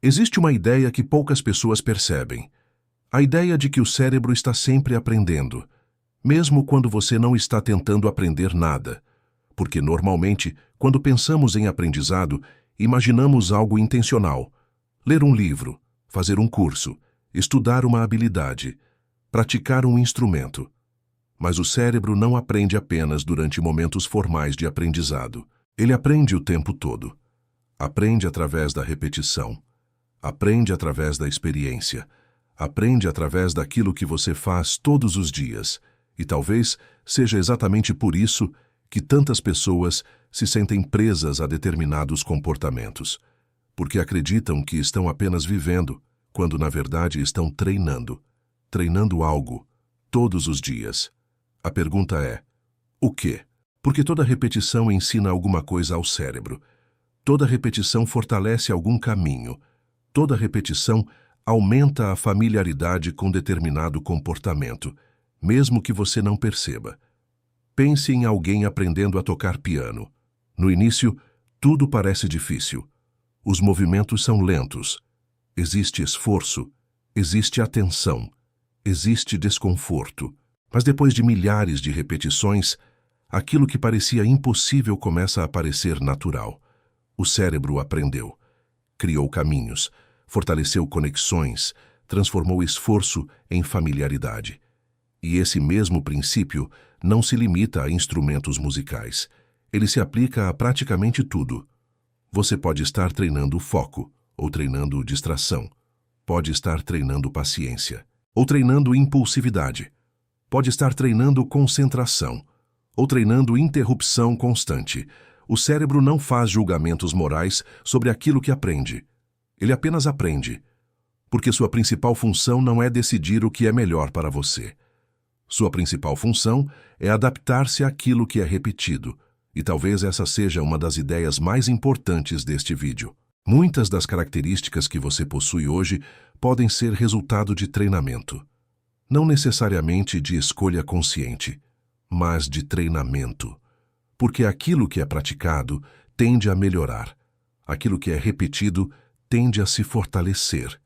Existe uma ideia que poucas pessoas percebem. A ideia de que o cérebro está sempre aprendendo, mesmo quando você não está tentando aprender nada. Porque, normalmente, quando pensamos em aprendizado, imaginamos algo intencional. Ler um livro, fazer um curso, estudar uma habilidade, praticar um instrumento. Mas o cérebro não aprende apenas durante momentos formais de aprendizado. Ele aprende o tempo todo. Aprende através da repetição. Aprende através da experiência. Aprende através daquilo que você faz todos os dias. E talvez seja exatamente por isso que tantas pessoas se sentem presas a determinados comportamentos. Porque acreditam que estão apenas vivendo, quando na verdade estão treinando. Treinando algo, todos os dias. A pergunta é, o quê? Porque toda repetição ensina alguma coisa ao cérebro. Toda repetição fortalece algum caminho. Toda repetição aumenta a familiaridade com determinado comportamento, mesmo que você não perceba. Pense em alguém aprendendo a tocar piano. No início, tudo parece difícil. Os movimentos são lentos. Existe esforço, existe atenção, existe desconforto. Mas depois de milhares de repetições, aquilo que parecia impossível começa a parecer natural. O cérebro aprendeu, criou caminhos, fortaleceu conexões, transformou esforço em familiaridade. E esse mesmo princípio não se limita a instrumentos musicais. Ele se aplica a praticamente tudo. Você pode estar treinando foco, ou treinando distração. Pode estar treinando paciência, ou treinando impulsividade. Pode estar treinando concentração, ou treinando interrupção constante. O cérebro não faz julgamentos morais sobre aquilo que aprende. Ele apenas aprende, porque sua principal função não é decidir o que é melhor para você. Sua principal função é adaptar-se àquilo que é repetido, e talvez essa seja uma das ideias mais importantes deste vídeo. Muitas das características que você possui hoje podem ser resultado de treinamento. Não necessariamente de escolha consciente, mas de treinamento. Porque aquilo que é praticado tende a melhorar. Aquilo que é repetido tende a se fortalecer.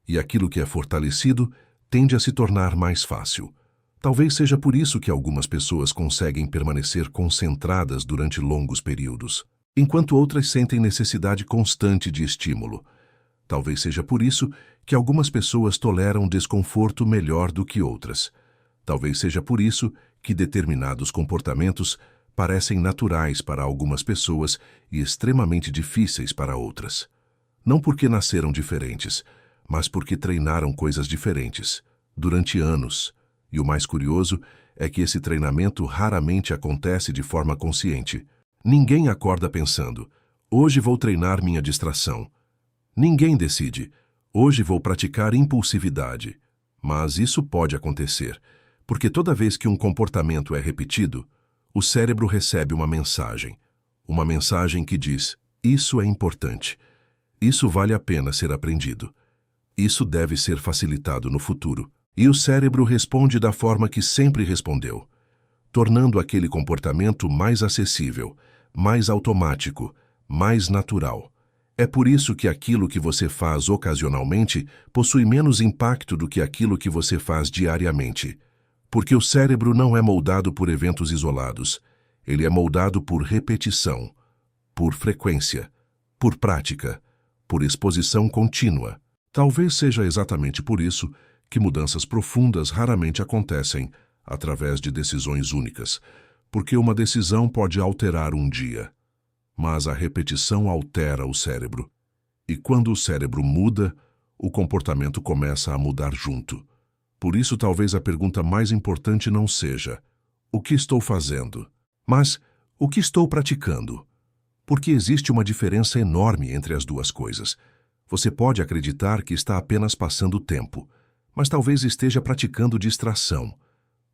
E aquilo que é fortalecido tende a se tornar mais fácil. Talvez seja por isso que algumas pessoas conseguem permanecer concentradas durante longos períodos, enquanto outras sentem necessidade constante de estímulo. Talvez seja por isso que algumas pessoas toleram desconforto melhor do que outras. Talvez seja por isso que determinados comportamentos parecem naturais para algumas pessoas e extremamente difíceis para outras. Não porque nasceram diferentes, mas porque treinaram coisas diferentes, durante anos. E o mais curioso é que esse treinamento raramente acontece de forma consciente. Ninguém acorda pensando, hoje vou treinar minha distração. Ninguém decide, hoje vou praticar impulsividade. Mas isso pode acontecer, porque toda vez que um comportamento é repetido, o cérebro recebe uma mensagem que diz, isso é importante, isso vale a pena ser aprendido, isso deve ser facilitado no futuro. E o cérebro responde da forma que sempre respondeu, tornando aquele comportamento mais acessível, mais automático, mais natural. É por isso que aquilo que você faz ocasionalmente possui menos impacto do que aquilo que você faz diariamente. Porque o cérebro não é moldado por eventos isolados. Ele é moldado por repetição, por frequência, por prática, por exposição contínua. Talvez seja exatamente por isso que mudanças profundas raramente acontecem através de decisões únicas, porque uma decisão pode alterar um dia, mas a repetição altera o cérebro. E quando o cérebro muda, o comportamento começa a mudar junto. Por isso, talvez a pergunta mais importante não seja o que estou fazendo, mas o que estou praticando. Porque existe uma diferença enorme entre as duas coisas. Você pode acreditar que está apenas passando tempo, mas talvez esteja praticando distração.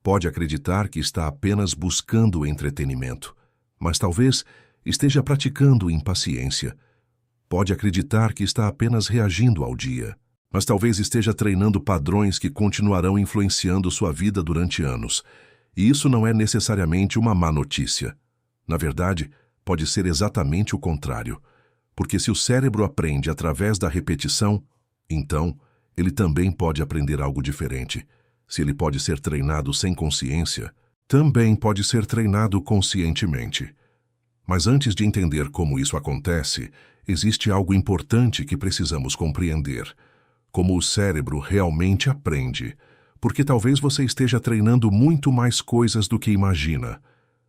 Pode acreditar que está apenas buscando entretenimento, mas talvez esteja praticando impaciência. Pode acreditar que está apenas reagindo ao dia, mas talvez esteja treinando padrões que continuarão influenciando sua vida durante anos. E isso não é necessariamente uma má notícia. Na verdade, pode ser exatamente o contrário, Porque se o cérebro aprende através da repetição, então ele também pode aprender algo diferente. Se ele pode ser treinado sem consciência, também pode ser treinado conscientemente. Mas antes de entender como isso acontece, existe algo importante que precisamos compreender. Como o cérebro realmente aprende. Porque talvez você esteja treinando muito mais coisas do que imagina,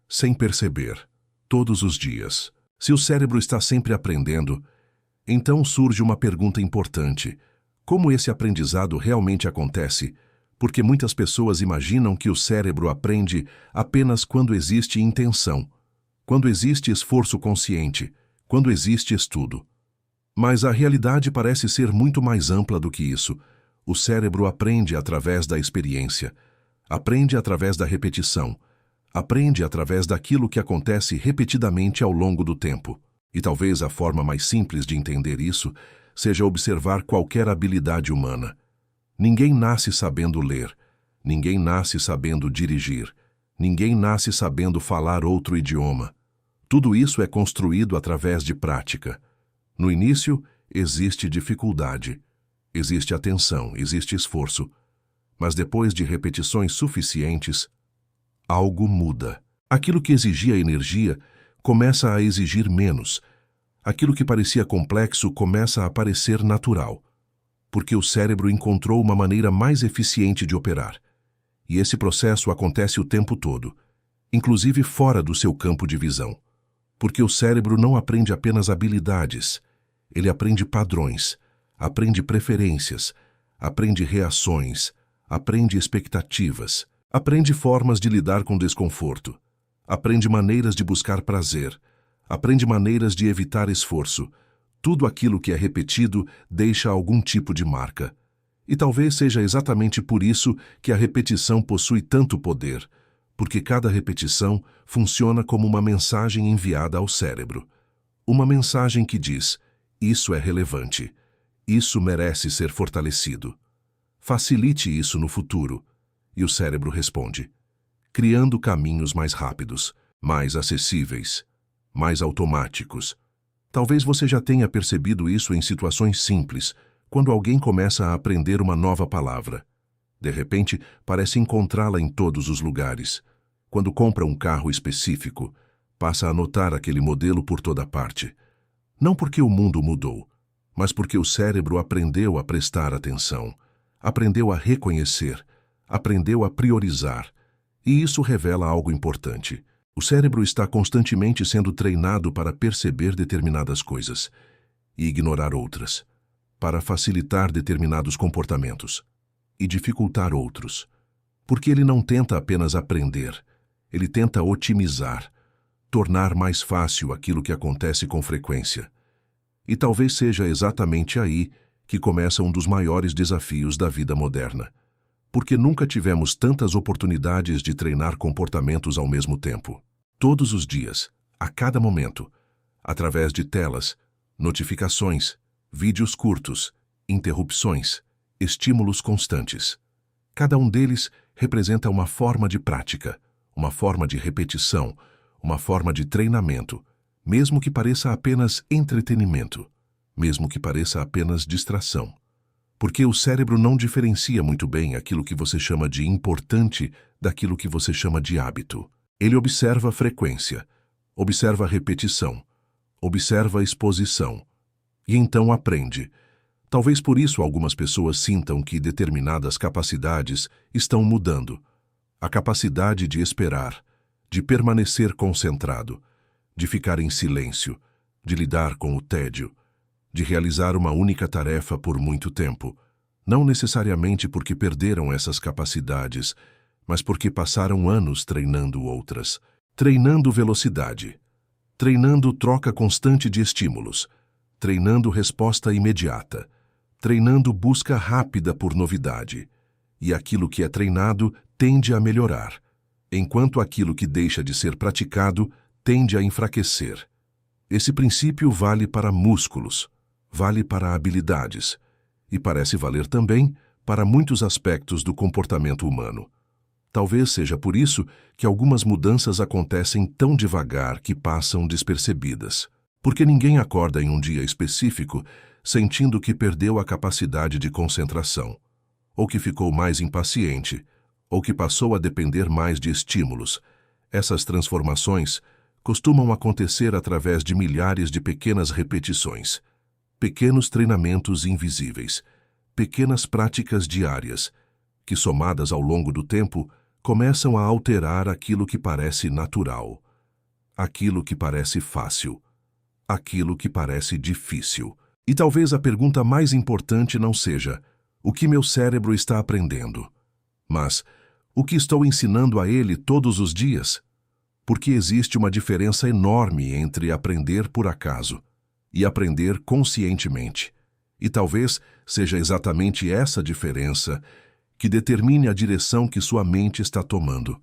sem perceber, todos os dias. Se o cérebro está sempre aprendendo, então surge uma pergunta importante. Como esse aprendizado realmente acontece? Porque muitas pessoas imaginam que o cérebro aprende apenas quando existe intenção, quando existe esforço consciente, quando existe estudo. Mas a realidade parece ser muito mais ampla do que isso. O cérebro aprende através da experiência, aprende através da repetição, aprende através daquilo que acontece repetidamente ao longo do tempo. E talvez a forma mais simples de entender isso seja observar qualquer habilidade humana. Ninguém nasce sabendo ler, ninguém nasce sabendo dirigir, ninguém nasce sabendo falar outro idioma. Tudo isso é construído através de prática. No início, existe dificuldade, existe atenção, existe esforço. Mas depois de repetições suficientes, algo muda. Aquilo que exigia energia começa a exigir menos. Aquilo que parecia complexo começa a parecer natural, porque o cérebro encontrou uma maneira mais eficiente de operar. E esse processo acontece o tempo todo, inclusive fora do seu campo de visão. Porque o cérebro não aprende apenas habilidades, ele aprende padrões, aprende preferências, aprende reações, aprende expectativas, aprende formas de lidar com desconforto, aprende maneiras de buscar prazer, aprende maneiras de evitar esforço. Tudo aquilo que é repetido deixa algum tipo de marca. E talvez seja exatamente por isso que a repetição possui tanto poder, porque cada repetição funciona como uma mensagem enviada ao cérebro. Uma mensagem que diz: isso é relevante, isso merece ser fortalecido. Facilite isso no futuro. E o cérebro responde, criando caminhos mais rápidos, mais acessíveis, mais automáticos. Talvez você já tenha percebido isso em situações simples, quando alguém começa a aprender uma nova palavra. De repente, parece encontrá-la em todos os lugares. Quando compra um carro específico, passa a notar aquele modelo por toda parte. Não porque o mundo mudou, mas porque o cérebro aprendeu a prestar atenção, aprendeu a reconhecer, aprendeu a priorizar. E isso revela algo importante. O cérebro está constantemente sendo treinado para perceber determinadas coisas e ignorar outras, para facilitar determinados comportamentos e dificultar outros. Porque ele não tenta apenas aprender, ele tenta otimizar, tornar mais fácil aquilo que acontece com frequência. E talvez seja exatamente aí que começa um dos maiores desafios da vida moderna. Porque nunca tivemos tantas oportunidades de treinar comportamentos ao mesmo tempo. Todos os dias, a cada momento, através de telas, notificações, vídeos curtos, interrupções, estímulos constantes. Cada um deles representa uma forma de prática, uma forma de repetição, uma forma de treinamento, mesmo que pareça apenas entretenimento, mesmo que pareça apenas distração. Porque o cérebro não diferencia muito bem aquilo que você chama de importante daquilo que você chama de hábito. Ele observa a frequência, observa a repetição, observa a exposição, e então aprende. Talvez por isso algumas pessoas sintam que determinadas capacidades estão mudando. A capacidade de esperar, de permanecer concentrado, de ficar em silêncio, de lidar com o tédio, de realizar uma única tarefa por muito tempo, não necessariamente porque perderam essas capacidades, mas porque passaram anos treinando outras, treinando velocidade, treinando troca constante de estímulos, treinando resposta imediata, treinando busca rápida por novidade. E aquilo que é treinado tende a melhorar, enquanto aquilo que deixa de ser praticado tende a enfraquecer. Esse princípio vale para músculos, vale para habilidades, e parece valer também para muitos aspectos do comportamento humano. Talvez seja por isso que algumas mudanças acontecem tão devagar que passam despercebidas. Porque ninguém acorda em um dia específico sentindo que perdeu a capacidade de concentração, ou que ficou mais impaciente, ou que passou a depender mais de estímulos. Essas transformações costumam acontecer através de milhares de pequenas repetições, pequenos treinamentos invisíveis, pequenas práticas diárias, que somadas ao longo do tempo começam a alterar aquilo que parece natural, aquilo que parece fácil, aquilo que parece difícil. E talvez a pergunta mais importante não seja o que meu cérebro está aprendendo, mas o que estou ensinando a ele todos os dias? Porque existe uma diferença enorme entre aprender por acaso e aprender conscientemente. E talvez seja exatamente essa diferença que determine a direção que sua mente está tomando,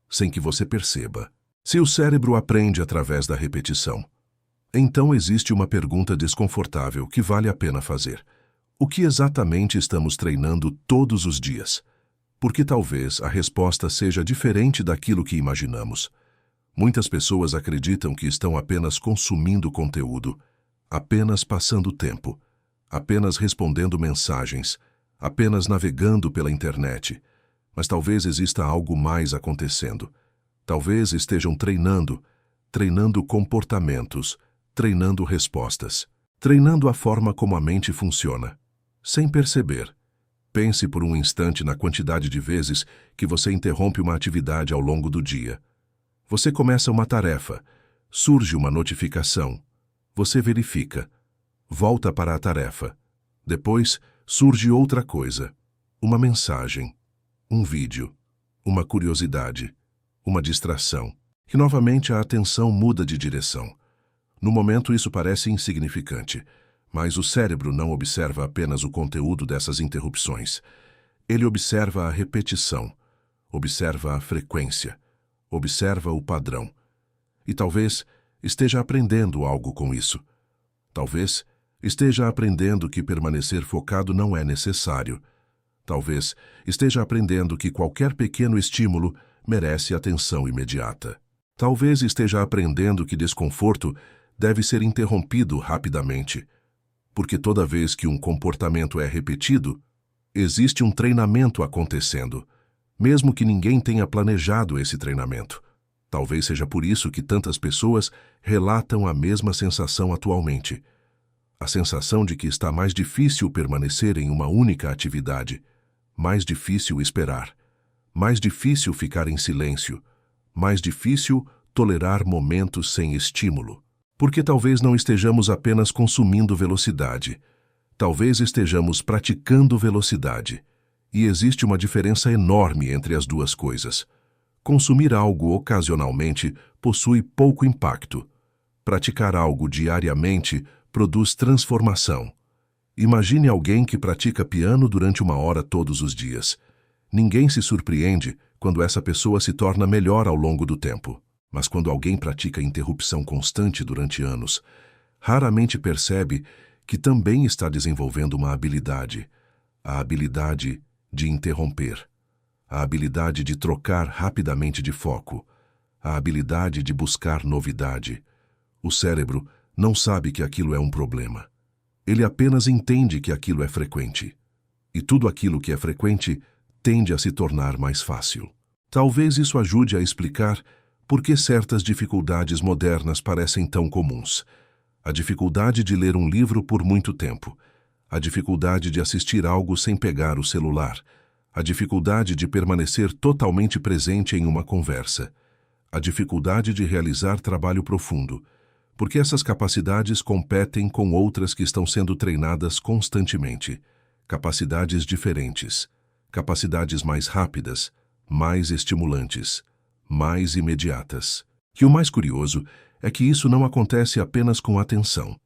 sem que você perceba. Se o cérebro aprende através da repetição, então existe uma pergunta desconfortável que vale a pena fazer. O que exatamente estamos treinando todos os dias? Porque talvez a resposta seja diferente daquilo que imaginamos. Muitas pessoas acreditam que estão apenas consumindo conteúdo, apenas passando tempo, apenas respondendo mensagens, apenas navegando pela internet. Mas talvez exista algo mais acontecendo. Talvez estejam treinando comportamentos, treinando respostas, treinando a forma como a mente funciona, sem perceber. Pense por um instante na quantidade de vezes que você interrompe uma atividade ao longo do dia. Você começa uma tarefa, surge uma notificação, você verifica, volta para a tarefa. Depois surge outra coisa, uma mensagem, um vídeo, uma curiosidade, uma distração, e novamente a atenção muda de direção. No momento isso parece insignificante, mas o cérebro não observa apenas o conteúdo dessas interrupções. Ele observa a repetição, observa a frequência, observa o padrão. E talvez esteja aprendendo algo com isso. Talvez esteja aprendendo que permanecer focado não é necessário. Talvez esteja aprendendo que qualquer pequeno estímulo merece atenção imediata. Talvez esteja aprendendo que desconforto deve ser interrompido rapidamente, porque toda vez que um comportamento é repetido, existe um treinamento acontecendo, mesmo que ninguém tenha planejado esse treinamento. Talvez seja por isso que tantas pessoas relatam a mesma sensação atualmente. A sensação de que está mais difícil permanecer em uma única atividade, mais difícil esperar, mais difícil ficar em silêncio, mais difícil tolerar momentos sem estímulo. Porque talvez não estejamos apenas consumindo velocidade, talvez estejamos praticando velocidade. E existe uma diferença enorme entre as duas coisas. Consumir algo ocasionalmente possui pouco impacto. Praticar algo diariamente produz transformação. Imagine alguém que pratica piano durante 1 hora todos os dias. Ninguém se surpreende quando essa pessoa se torna melhor ao longo do tempo. Mas quando alguém pratica interrupção constante durante anos, raramente percebe que também está desenvolvendo uma habilidade, a habilidade de interromper, a habilidade de trocar rapidamente de foco, a habilidade de buscar novidade. O cérebro não sabe que aquilo é um problema. Ele apenas entende que aquilo é frequente. E tudo aquilo que é frequente tende a se tornar mais fácil. Talvez isso ajude a explicar por que certas dificuldades modernas parecem tão comuns. A dificuldade de ler um livro por muito tempo, a dificuldade de assistir algo sem pegar o celular, a dificuldade de permanecer totalmente presente em uma conversa, a dificuldade de realizar trabalho profundo, porque essas capacidades competem com outras que estão sendo treinadas constantemente, capacidades diferentes, capacidades mais rápidas, mais estimulantes, mais imediatas. E o mais curioso é que isso não acontece apenas com atenção.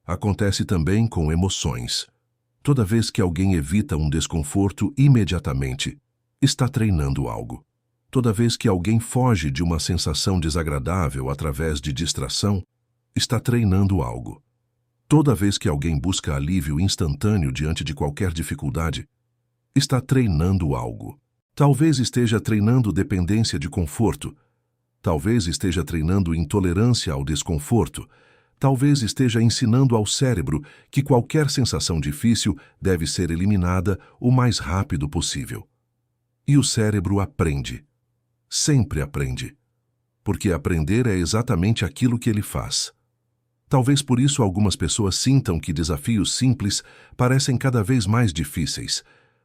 Acontece também com emoções. Toda vez que alguém evita um desconforto imediatamente, está treinando algo. Toda vez que alguém foge de uma sensação desagradável através de distração, está treinando algo. Toda vez que alguém busca alívio instantâneo diante de qualquer dificuldade, está treinando algo. Talvez esteja treinando dependência de conforto, talvez esteja treinando intolerância ao desconforto, talvez esteja ensinando ao cérebro que qualquer sensação difícil deve ser eliminada o mais rápido possível. E o cérebro aprende. Sempre aprende. Porque aprender é exatamente aquilo que ele faz. Talvez por isso algumas pessoas sintam que desafios simples parecem cada vez mais difíceis,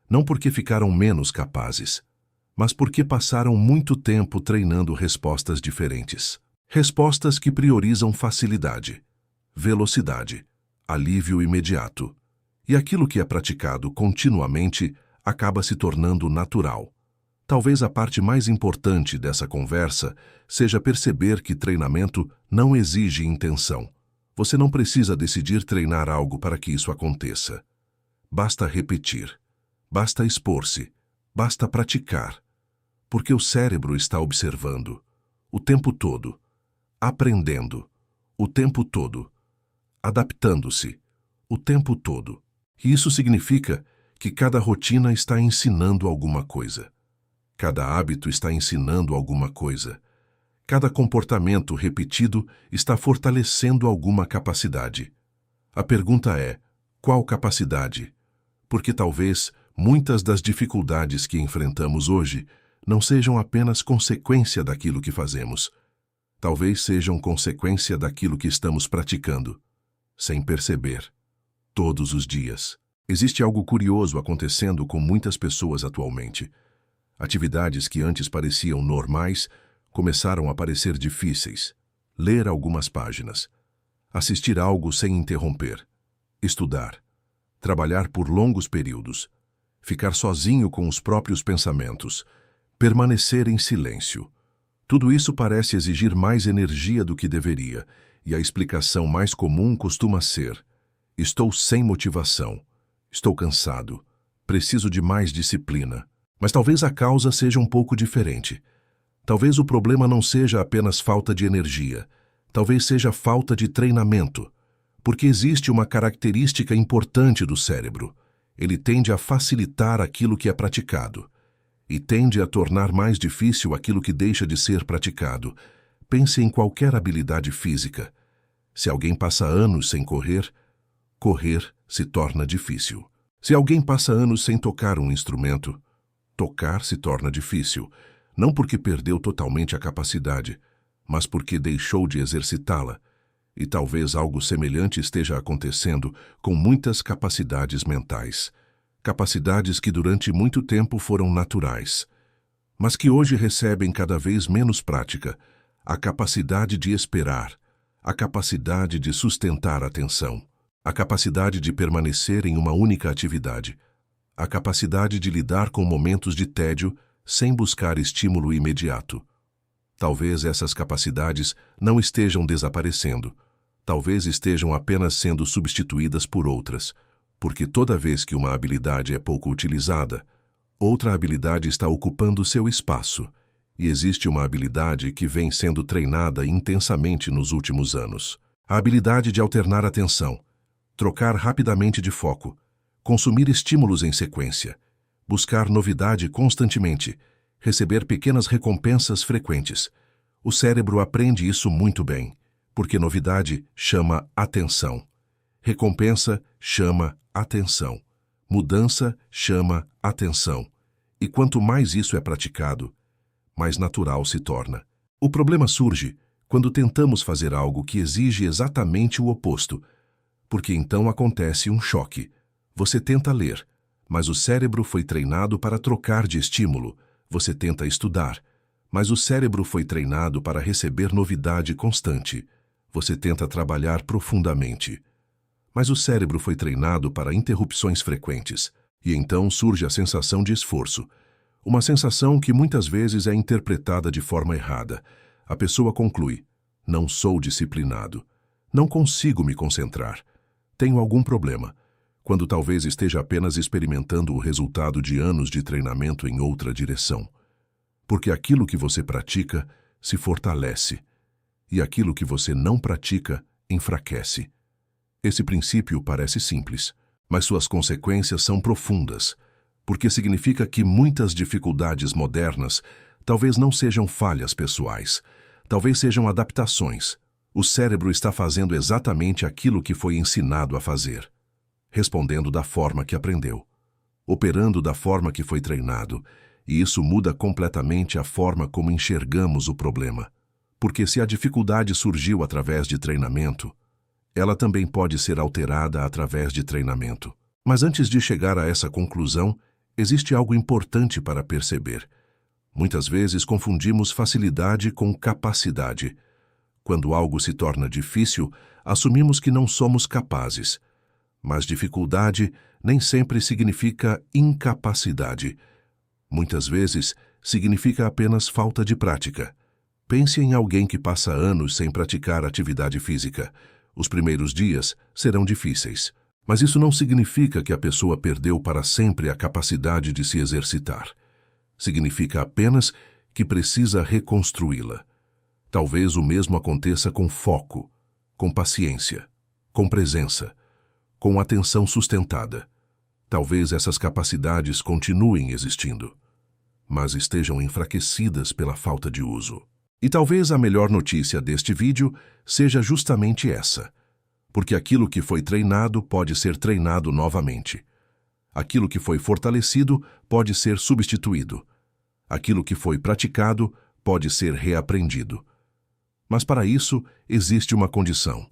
não porque ficaram menos capazes, mas porque passaram muito tempo treinando respostas diferentes. Respostas que priorizam facilidade, velocidade, alívio imediato. E aquilo que é praticado continuamente acaba se tornando natural. Talvez a parte mais importante dessa conversa seja perceber que treinamento não exige intenção. Você não precisa decidir treinar algo para que isso aconteça. Basta repetir, basta expor-se, basta praticar, porque o cérebro está observando, o tempo todo, aprendendo, o tempo todo, adaptando-se, o tempo todo. E isso significa que cada rotina está ensinando alguma coisa. Cada hábito está ensinando alguma coisa. Cada comportamento repetido está fortalecendo alguma capacidade. A pergunta é, qual capacidade? Porque talvez muitas das dificuldades que enfrentamos hoje não sejam apenas consequência daquilo que fazemos. Talvez sejam consequência daquilo que estamos praticando, sem perceber, todos os dias. Existe algo curioso acontecendo com muitas pessoas atualmente. Atividades que antes pareciam normais começaram a parecer difíceis. Ler algumas páginas, assistir algo sem interromper, estudar, trabalhar por longos períodos, ficar sozinho com os próprios pensamentos, permanecer em silêncio. Tudo isso parece exigir mais energia do que deveria, e a explicação mais comum costuma ser: estou sem motivação, estou cansado, preciso de mais disciplina. Mas talvez a causa seja um pouco diferente. Talvez o problema não seja apenas falta de energia, talvez seja falta de treinamento, porque existe uma característica importante do cérebro. Ele tende a facilitar aquilo que é praticado e tende a tornar mais difícil aquilo que deixa de ser praticado. Pense em qualquer habilidade física. Se alguém passa anos sem correr, correr se torna difícil. Se alguém passa anos sem tocar um instrumento, tocar se torna difícil, não porque perdeu totalmente a capacidade, mas porque deixou de exercitá-la. E talvez algo semelhante esteja acontecendo com muitas capacidades mentais. Capacidades que durante muito tempo foram naturais, mas que hoje recebem cada vez menos prática. A capacidade de esperar, a capacidade de sustentar a atenção, a capacidade de permanecer em uma única atividade, a capacidade de lidar com momentos de tédio sem buscar estímulo imediato. Talvez essas capacidades não estejam desaparecendo. Talvez estejam apenas sendo substituídas por outras, porque toda vez que uma habilidade é pouco utilizada, outra habilidade está ocupando seu espaço, e existe uma habilidade que vem sendo treinada intensamente nos últimos anos. A habilidade de alternar atenção, trocar rapidamente de foco, consumir estímulos em sequência, buscar novidade constantemente, receber pequenas recompensas frequentes. O cérebro aprende isso muito bem, porque novidade chama atenção, recompensa chama atenção, mudança chama atenção. E quanto mais isso é praticado, mais natural se torna. O problema surge quando tentamos fazer algo que exige exatamente o oposto, porque então acontece um choque. Você tenta ler, mas o cérebro foi treinado para trocar de estímulo. Você tenta estudar, mas o cérebro foi treinado para receber novidade constante. Você tenta trabalhar profundamente, mas o cérebro foi treinado para interrupções frequentes. E então surge a sensação de esforço. Uma sensação que muitas vezes é interpretada de forma errada. A pessoa conclui: não sou disciplinado, não consigo me concentrar, tenho algum problema, quando talvez esteja apenas experimentando o resultado de anos de treinamento em outra direção. Porque aquilo que você pratica se fortalece, e aquilo que você não pratica enfraquece. Esse princípio parece simples, mas suas consequências são profundas, porque significa que muitas dificuldades modernas talvez não sejam falhas pessoais, talvez sejam adaptações, O cérebro está fazendo exatamente aquilo que foi ensinado a fazer, respondendo da forma que aprendeu, operando da forma que foi treinado, e isso muda completamente a forma como enxergamos o problema. Porque se a dificuldade surgiu através de treinamento, ela também pode ser alterada através de treinamento. Mas antes de chegar a essa conclusão, existe algo importante para perceber. Muitas vezes confundimos facilidade com capacidade. Quando algo se torna difícil, assumimos que não somos capazes. Mas dificuldade nem sempre significa incapacidade. Muitas vezes significa apenas falta de prática. Pense em alguém que passa anos sem praticar atividade física. Os primeiros dias serão difíceis, mas isso não significa que a pessoa perdeu para sempre a capacidade de se exercitar. Significa apenas que precisa reconstruí-la. Talvez o mesmo aconteça com foco, com paciência, com presença, com atenção sustentada. Talvez essas capacidades continuem existindo, mas estejam enfraquecidas pela falta de uso. E talvez a melhor notícia deste vídeo seja justamente essa, porque aquilo que foi treinado pode ser treinado novamente. Aquilo que foi fortalecido pode ser substituído. Aquilo que foi praticado pode ser reaprendido. Mas para isso existe uma condição.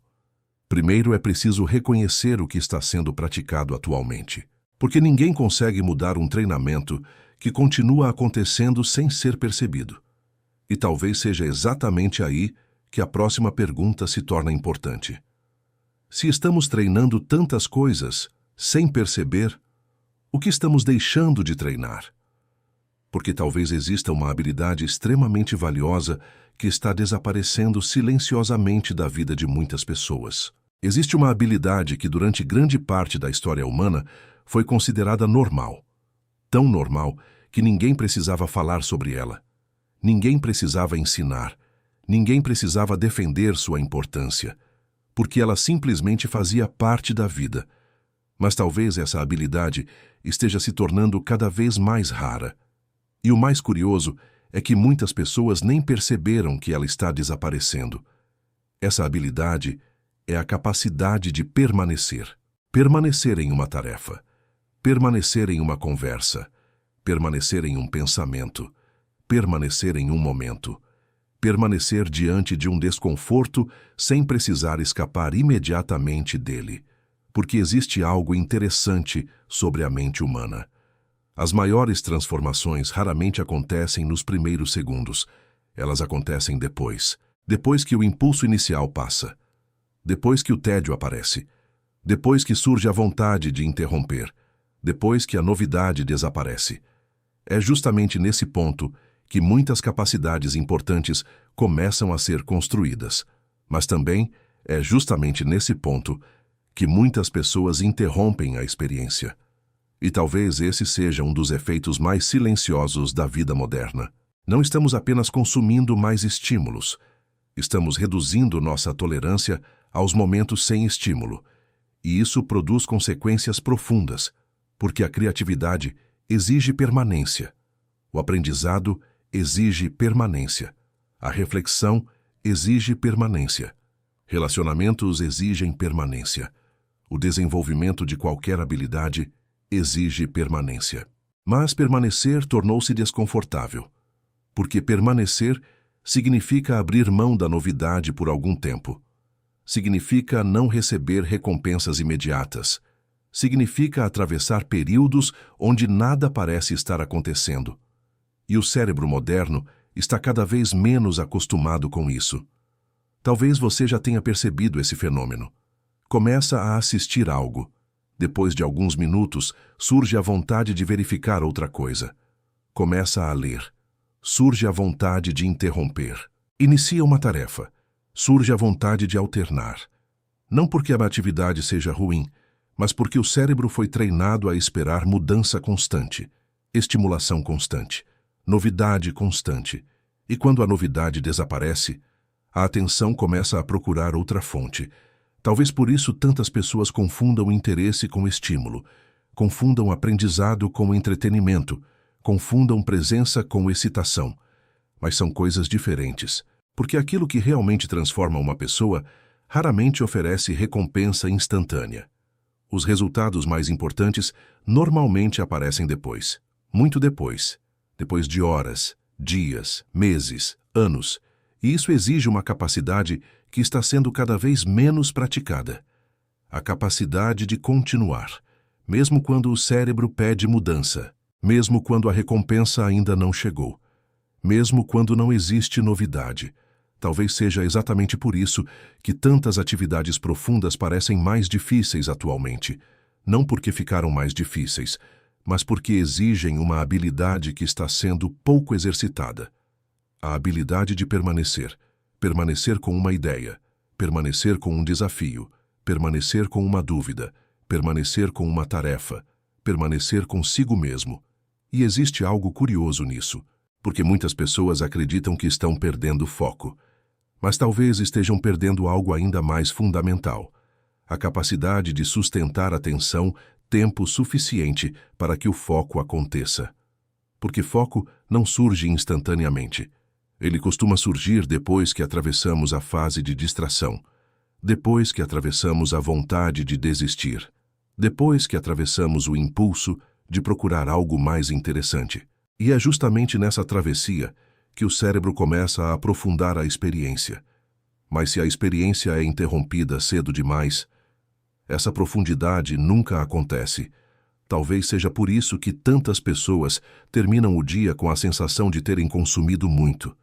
Primeiro é preciso reconhecer o que está sendo praticado atualmente, porque ninguém consegue mudar um treinamento que continua acontecendo sem ser percebido. E talvez seja exatamente aí que a próxima pergunta se torna importante. Se estamos treinando tantas coisas sem perceber, o que estamos deixando de treinar? Porque talvez exista uma habilidade extremamente valiosa que está desaparecendo silenciosamente da vida de muitas pessoas. Existe uma habilidade que durante grande parte da história humana foi considerada normal. Tão normal que ninguém precisava falar sobre ela. Ninguém precisava ensinar. Ninguém precisava defender sua importância, porque ela simplesmente fazia parte da vida. Mas talvez essa habilidade esteja se tornando cada vez mais rara. E o mais curioso é que muitas pessoas nem perceberam que ela está desaparecendo. Essa habilidade é a capacidade de permanecer. Permanecer em uma tarefa, permanecer em uma conversa, permanecer em um pensamento, permanecer em um momento, permanecer diante de um desconforto sem precisar escapar imediatamente dele, porque existe algo interessante sobre a mente humana. As maiores transformações raramente acontecem nos primeiros segundos. Elas acontecem depois que o impulso inicial passa, depois que o tédio aparece, depois que surge a vontade de interromper, depois que a novidade desaparece. É justamente nesse ponto que muitas capacidades importantes começam a ser construídas, mas também é justamente nesse ponto que muitas pessoas interrompem a experiência. E talvez esse seja um dos efeitos mais silenciosos da vida moderna. Não estamos apenas consumindo mais estímulos, estamos reduzindo nossa tolerância aos momentos sem estímulo, e isso produz consequências profundas, porque a criatividade exige permanência, o aprendizado exige permanência, a reflexão exige permanência, relacionamentos exigem permanência, o desenvolvimento de qualquer habilidade exige permanência. Mas permanecer tornou-se desconfortável, porque permanecer significa abrir mão da novidade por algum tempo. Significa não receber recompensas imediatas. Significa atravessar períodos onde nada parece estar acontecendo. E o cérebro moderno está cada vez menos acostumado com isso. Talvez você já tenha percebido esse fenômeno. Começa a assistir algo. Depois de alguns minutos, surge a vontade de verificar outra coisa. Começa a ler. Surge a vontade de interromper. Inicia uma tarefa. Surge a vontade de alternar. Não porque a atividade seja ruim, mas porque o cérebro foi treinado a esperar mudança constante, estimulação constante, novidade constante. E quando a novidade desaparece, a atenção começa a procurar outra fonte. Talvez por isso tantas pessoas confundam interesse com estímulo, confundam aprendizado com entretenimento, confundam presença com excitação. Mas são coisas diferentes. Porque aquilo que realmente transforma uma pessoa raramente oferece recompensa instantânea. Os resultados mais importantes normalmente aparecem depois, muito depois, depois de horas, dias, meses, anos, e isso exige uma capacidade que está sendo cada vez menos praticada. A capacidade de continuar, mesmo quando o cérebro pede mudança, mesmo quando a recompensa ainda não chegou, mesmo quando não existe novidade. Talvez seja exatamente por isso que tantas atividades profundas parecem mais difíceis atualmente. Não porque ficaram mais difíceis, mas porque exigem uma habilidade que está sendo pouco exercitada. A habilidade de permanecer. Permanecer com uma ideia. Permanecer com um desafio. Permanecer com uma dúvida. Permanecer com uma tarefa. Permanecer consigo mesmo. E existe algo curioso nisso, porque muitas pessoas acreditam que estão perdendo foco. Mas talvez estejam perdendo algo ainda mais fundamental: a capacidade de sustentar a atenção tempo suficiente para que o foco aconteça. Porque foco não surge instantaneamente. Ele costuma surgir depois que atravessamos a fase de distração, depois que atravessamos a vontade de desistir, depois que atravessamos o impulso de procurar algo mais interessante. E é justamente nessa travessia que o cérebro começa a aprofundar a experiência. Mas se a experiência é interrompida cedo demais, essa profundidade nunca acontece. Talvez seja por isso que tantas pessoas terminam o dia com a sensação de terem consumido muito,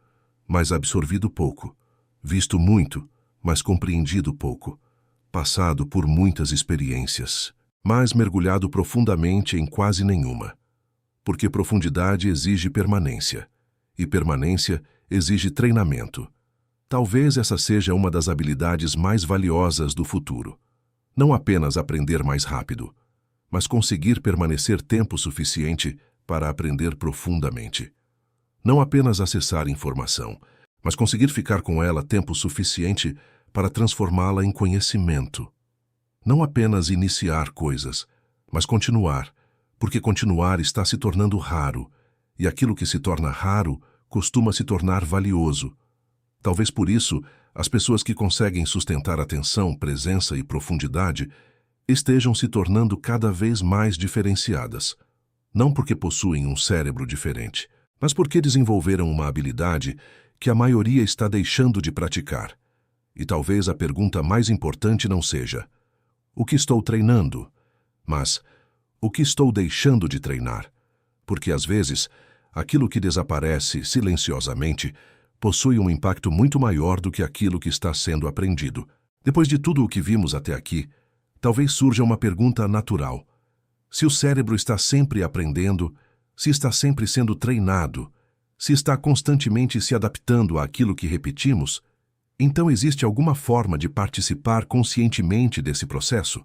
mas absorvido pouco, visto muito, mas compreendido pouco, passado por muitas experiências, mas mergulhado profundamente em quase nenhuma. Porque profundidade exige permanência. E permanência exige treinamento. Talvez essa seja uma das habilidades mais valiosas do futuro. Não apenas aprender mais rápido, mas conseguir permanecer tempo suficiente para aprender profundamente. Não apenas acessar informação, mas conseguir ficar com ela tempo suficiente para transformá-la em conhecimento. Não apenas iniciar coisas, mas continuar, porque continuar está se tornando raro. E aquilo que se torna raro costuma se tornar valioso. Talvez por isso, as pessoas que conseguem sustentar atenção, presença e profundidade estejam se tornando cada vez mais diferenciadas. Não porque possuem um cérebro diferente, mas porque desenvolveram uma habilidade que a maioria está deixando de praticar. E talvez a pergunta mais importante não seja: o que estou treinando? Mas: o que estou deixando de treinar? Porque às vezes, aquilo que desaparece silenciosamente possui um impacto muito maior do que aquilo que está sendo aprendido. Depois de tudo o que vimos até aqui, talvez surja uma pergunta natural. Se o cérebro está sempre aprendendo, se está sempre sendo treinado, se está constantemente se adaptando àquilo que repetimos, então existe alguma forma de participar conscientemente desse processo?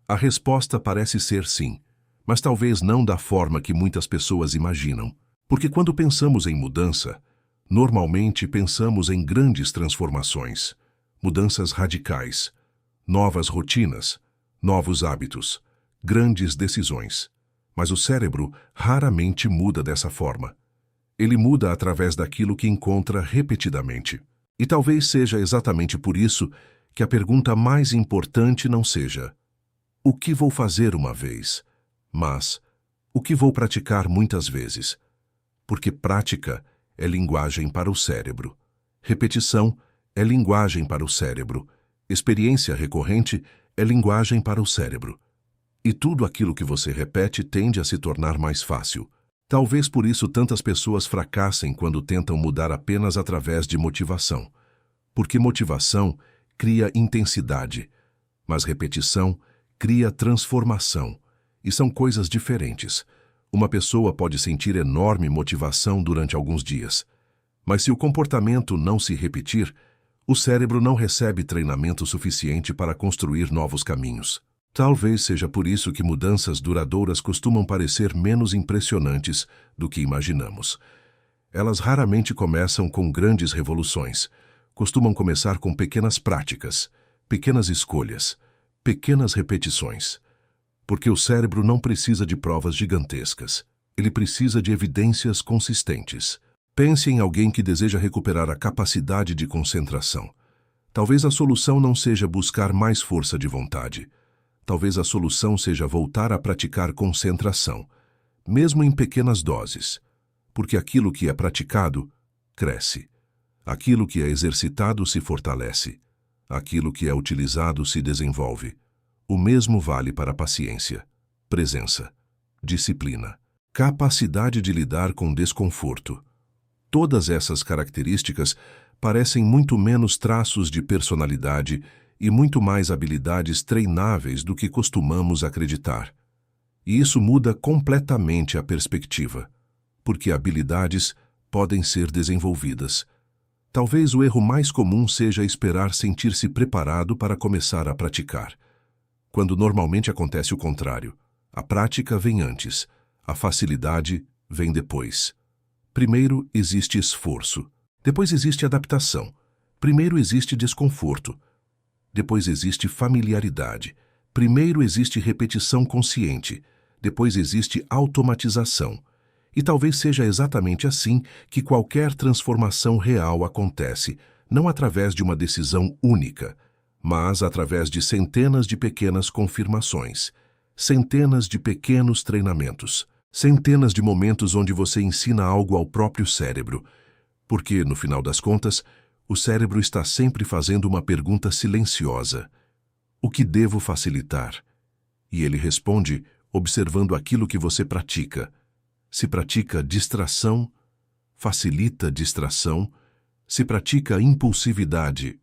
A resposta parece ser sim, mas talvez não da forma que muitas pessoas imaginam. Porque quando pensamos em mudança, normalmente pensamos em grandes transformações, mudanças radicais, novas rotinas, novos hábitos, grandes decisões. Mas o cérebro raramente muda dessa forma. Ele muda através daquilo que encontra repetidamente. E talvez seja exatamente por isso que a pergunta mais importante não seja: o que vou fazer uma vez? Mas: o que vou praticar muitas vezes? Porque prática é linguagem para o cérebro. Repetição é linguagem para o cérebro. Experiência recorrente é linguagem para o cérebro. E tudo aquilo que você repete tende a se tornar mais fácil. Talvez por isso tantas pessoas fracassem quando tentam mudar apenas através de motivação. Porque motivação cria intensidade, mas repetição cria transformação. E são coisas diferentes. Uma pessoa pode sentir enorme motivação durante alguns dias, mas se o comportamento não se repetir, o cérebro não recebe treinamento suficiente para construir novos caminhos. Talvez seja por isso que mudanças duradouras costumam parecer menos impressionantes do que imaginamos. Elas raramente começam com grandes revoluções. Costumam começar com pequenas práticas, pequenas escolhas, pequenas repetições. Porque o cérebro não precisa de provas gigantescas. Ele precisa de evidências consistentes. Pense em alguém que deseja recuperar a capacidade de concentração. Talvez a solução não seja buscar mais força de vontade. Talvez a solução seja voltar a praticar concentração, mesmo em pequenas doses, porque aquilo que é praticado cresce. Aquilo que é exercitado se fortalece. Aquilo que é utilizado se desenvolve. O mesmo vale para a paciência, presença, disciplina, capacidade de lidar com desconforto. Todas essas características parecem muito menos traços de personalidade e muito mais habilidades treináveis do que costumamos acreditar. E isso muda completamente a perspectiva, porque habilidades podem ser desenvolvidas. Talvez o erro mais comum seja esperar sentir-se preparado para começar a praticar, quando normalmente acontece o contrário. A prática vem antes, a facilidade vem depois. Primeiro existe esforço, depois existe adaptação. Primeiro existe desconforto, depois existe familiaridade. Primeiro existe repetição consciente, depois existe automatização. E talvez seja exatamente assim que qualquer transformação real acontece, não através de uma decisão única, mas através de centenas de pequenas confirmações, centenas de pequenos treinamentos, centenas de momentos onde você ensina algo ao próprio cérebro, porque, no final das contas, o cérebro está sempre fazendo uma pergunta silenciosa: o que devo facilitar? E ele responde observando aquilo que você pratica. Se pratica distração, facilita distração. Se pratica impulsividade,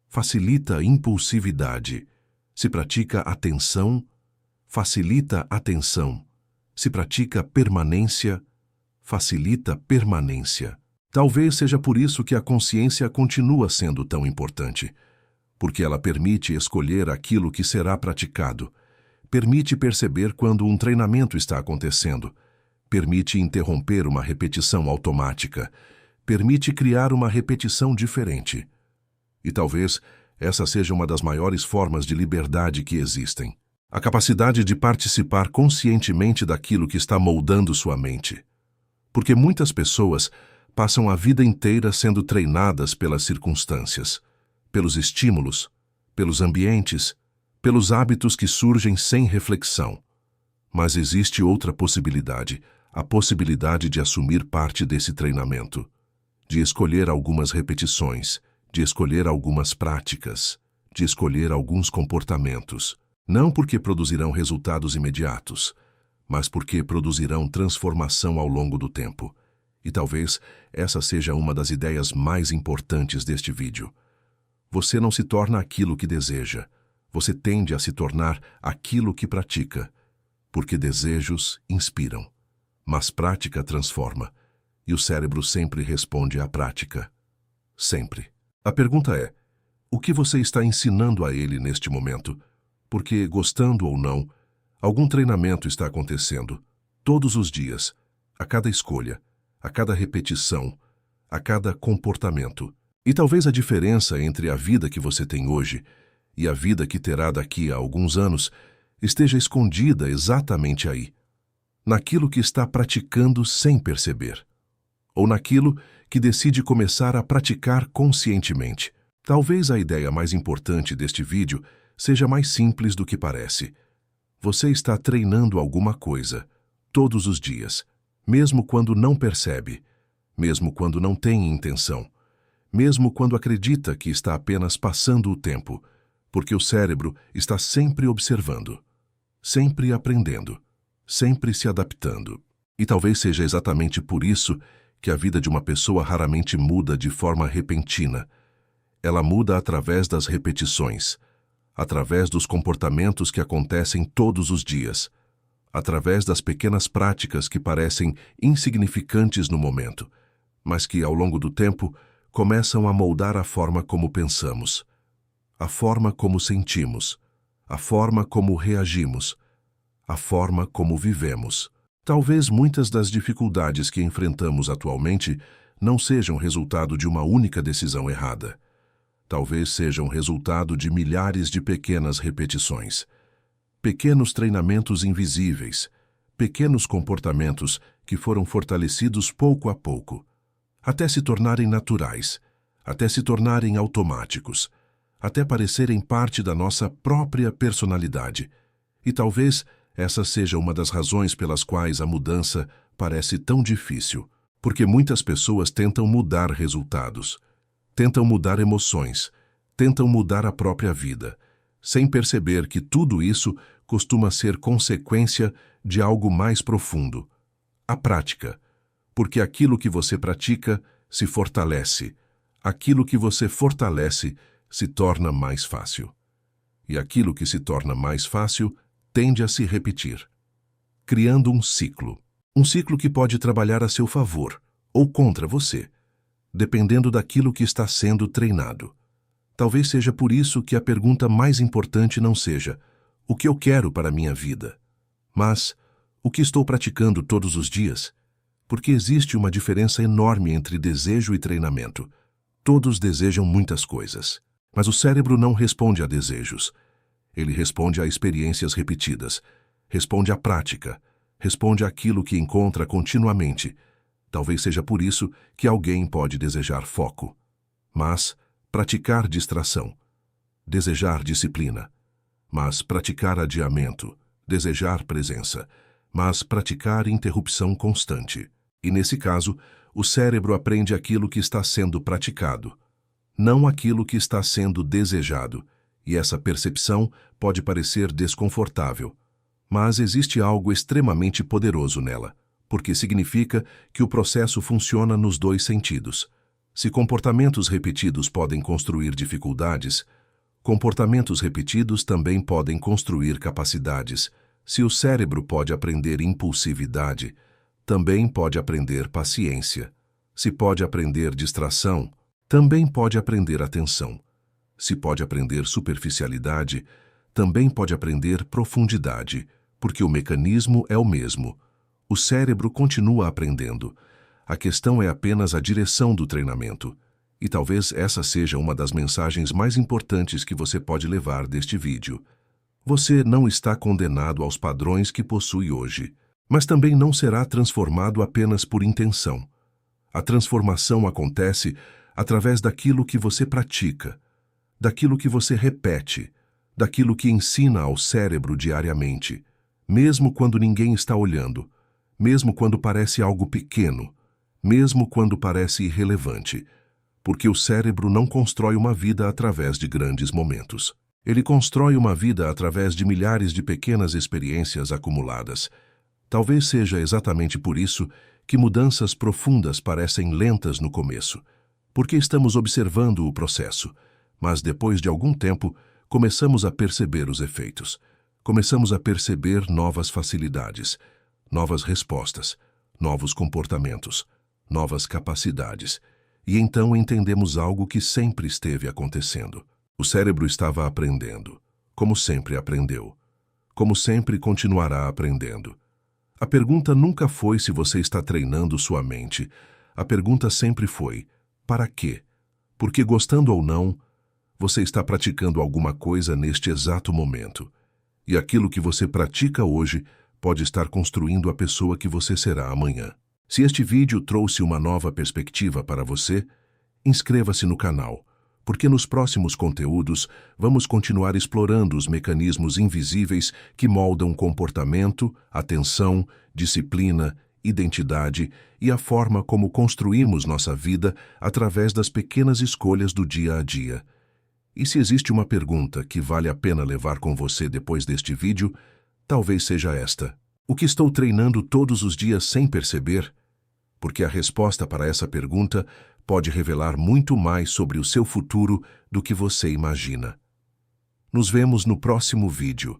facilita impulsividade. Se pratica atenção, facilita atenção. Se pratica permanência, facilita permanência. Talvez seja por isso que a consciência continua sendo tão importante, porque ela permite escolher aquilo que será praticado, permite perceber quando um treinamento está acontecendo, permite interromper uma repetição automática, permite criar uma repetição diferente. E talvez essa seja uma das maiores formas de liberdade que existem. A capacidade de participar conscientemente daquilo que está moldando sua mente. Porque muitas pessoas passam a vida inteira sendo treinadas pelas circunstâncias, pelos estímulos, pelos ambientes, pelos hábitos que surgem sem reflexão. Mas existe outra possibilidade, a possibilidade de assumir parte desse treinamento, de escolher algumas repetições, de escolher algumas práticas, de escolher alguns comportamentos, não porque produzirão resultados imediatos, mas porque produzirão transformação ao longo do tempo. E talvez essa seja uma das ideias mais importantes deste vídeo. Você não se torna aquilo que deseja, você tende a se tornar aquilo que pratica, porque desejos inspiram, mas prática transforma, e o cérebro sempre responde à prática. Sempre. A pergunta é: o que você está ensinando a ele neste momento? Porque, gostando ou não, algum treinamento está acontecendo, todos os dias, a cada escolha, a cada repetição, a cada comportamento. E talvez a diferença entre a vida que você tem hoje e a vida que terá daqui a alguns anos esteja escondida exatamente aí, naquilo que está praticando sem perceber, ou naquilo que decide começar a praticar conscientemente. Talvez a ideia mais importante deste vídeo seja mais simples do que parece. Você está treinando alguma coisa, todos os dias, mesmo quando não percebe, mesmo quando não tem intenção, mesmo quando acredita que está apenas passando o tempo, porque o cérebro está sempre observando, sempre aprendendo, sempre se adaptando. E talvez seja exatamente por isso que a vida de uma pessoa raramente muda de forma repentina. Ela muda através das repetições, através dos comportamentos que acontecem todos os dias, através das pequenas práticas que parecem insignificantes no momento, mas que, ao longo do tempo, começam a moldar a forma como pensamos, a forma como sentimos, a forma como reagimos, a forma como vivemos. Talvez muitas das dificuldades que enfrentamos atualmente não sejam resultado de uma única decisão errada. Talvez sejam resultado de milhares de pequenas repetições, pequenos treinamentos invisíveis, pequenos comportamentos que foram fortalecidos pouco a pouco, até se tornarem naturais, até se tornarem automáticos, até parecerem parte da nossa própria personalidade. E talvez essa seja uma das razões pelas quais a mudança parece tão difícil, porque muitas pessoas tentam mudar resultados, tentam mudar emoções, tentam mudar a própria vida, sem perceber que tudo isso costuma ser consequência de algo mais profundo, a prática, porque aquilo que você pratica se fortalece, aquilo que você fortalece se torna mais fácil. E aquilo que se torna mais fácil tende a se repetir, criando um ciclo que pode trabalhar a seu favor ou contra você, dependendo daquilo que está sendo treinado. Talvez seja por isso que a pergunta mais importante não seja o que eu quero para a minha vida, mas o que estou praticando todos os dias, porque existe uma diferença enorme entre desejo e treinamento. Todos desejam muitas coisas, mas o cérebro não responde a desejos. Ele responde a experiências repetidas, responde à prática, responde àquilo que encontra continuamente. Talvez seja por isso que alguém pode desejar foco, mas praticar distração, desejar disciplina, mas praticar adiamento, desejar presença, mas praticar interrupção constante. E nesse caso, o cérebro aprende aquilo que está sendo praticado, não aquilo que está sendo desejado, e essa percepção pode parecer desconfortável, mas existe algo extremamente poderoso nela, porque significa que o processo funciona nos dois sentidos. Se comportamentos repetidos podem construir dificuldades, comportamentos repetidos também podem construir capacidades. Se o cérebro pode aprender impulsividade, também pode aprender paciência. Se pode aprender distração, também pode aprender atenção. Se pode aprender superficialidade, também pode aprender profundidade, porque o mecanismo é o mesmo. O cérebro continua aprendendo. A questão é apenas a direção do treinamento. E talvez essa seja uma das mensagens mais importantes que você pode levar deste vídeo. Você não está condenado aos padrões que possui hoje, mas também não será transformado apenas por intenção. A transformação acontece através daquilo que você pratica, daquilo que você repete, daquilo que ensina ao cérebro diariamente, mesmo quando ninguém está olhando, mesmo quando parece algo pequeno, mesmo quando parece irrelevante, porque o cérebro não constrói uma vida através de grandes momentos. Ele constrói uma vida através de milhares de pequenas experiências acumuladas. Talvez seja exatamente por isso que mudanças profundas parecem lentas no começo, porque estamos observando o processo, mas depois de algum tempo começamos a perceber os efeitos. Começamos a perceber novas facilidades, novas respostas, novos comportamentos, novas capacidades, e então entendemos algo que sempre esteve acontecendo. O cérebro estava aprendendo, como sempre aprendeu, como sempre continuará aprendendo. A pergunta nunca foi se você está treinando sua mente. A pergunta sempre foi, para quê? Porque gostando ou não, você está praticando alguma coisa neste exato momento. E aquilo que você pratica hoje pode estar construindo a pessoa que você será amanhã. Se este vídeo trouxe uma nova perspectiva para você, inscreva-se no canal, porque nos próximos conteúdos vamos continuar explorando os mecanismos invisíveis que moldam comportamento, atenção, disciplina, identidade e a forma como construímos nossa vida através das pequenas escolhas do dia a dia. E se existe uma pergunta que vale a pena levar com você depois deste vídeo, talvez seja esta: o que estou treinando todos os dias sem perceber? Porque a resposta para essa pergunta pode revelar muito mais sobre o seu futuro do que você imagina. Nos vemos no próximo vídeo.